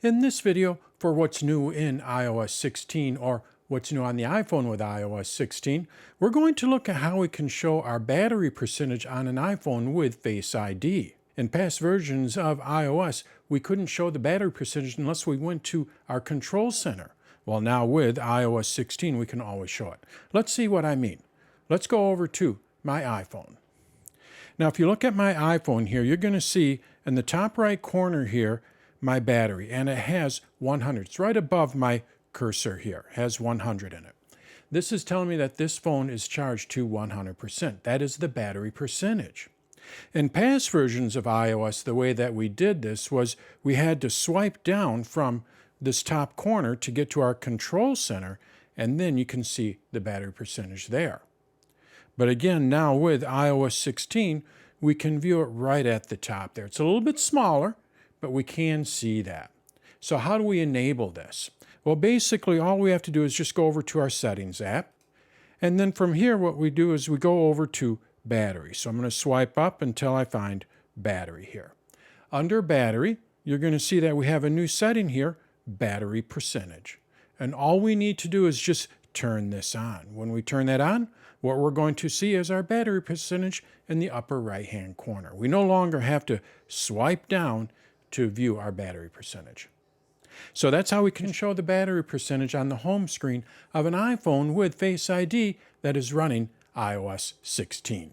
In this video, for what's new in iOS 16 or what's new on the iPhone with iOS 16, we're going to look at how we can show our battery percentage on an iPhone with Face ID. In past versions of iOS, we couldn't show the battery percentage unless we went to our control center. Well, now with iOS 16, we can always show it. Let's see what I mean. Let's go over to my iPhone. Now, if you look at my iPhone here, you're going to see in the top right corner here, my battery, and it has 100. It's right above my cursor here, it has 100 in it. This is telling me that this phone is charged to 100%. That is the battery percentage. In past versions of iOS, the way that we did this was we had to swipe down from this top corner to get to our control center, and then you can see the battery percentage there. But again, now with iOS 16, we can view it right at the top there. It's a little bit smaller, but we can see that. So how do we enable this? Well, basically, all we have to do is just go over to our Settings app. And then from here, what we do is we go over to Battery. So I'm going to swipe up until I find Battery here. Under Battery, you're going to see that we have a new setting here, Battery Percentage. And all we need to do is just turn this on. When we turn that on, what we're going to see is our battery percentage in the upper right-hand corner. We no longer have to swipe down to view our battery percentage. So that's how we can show the battery percentage on the home screen of an iPhone with Face ID that is running iOS 16.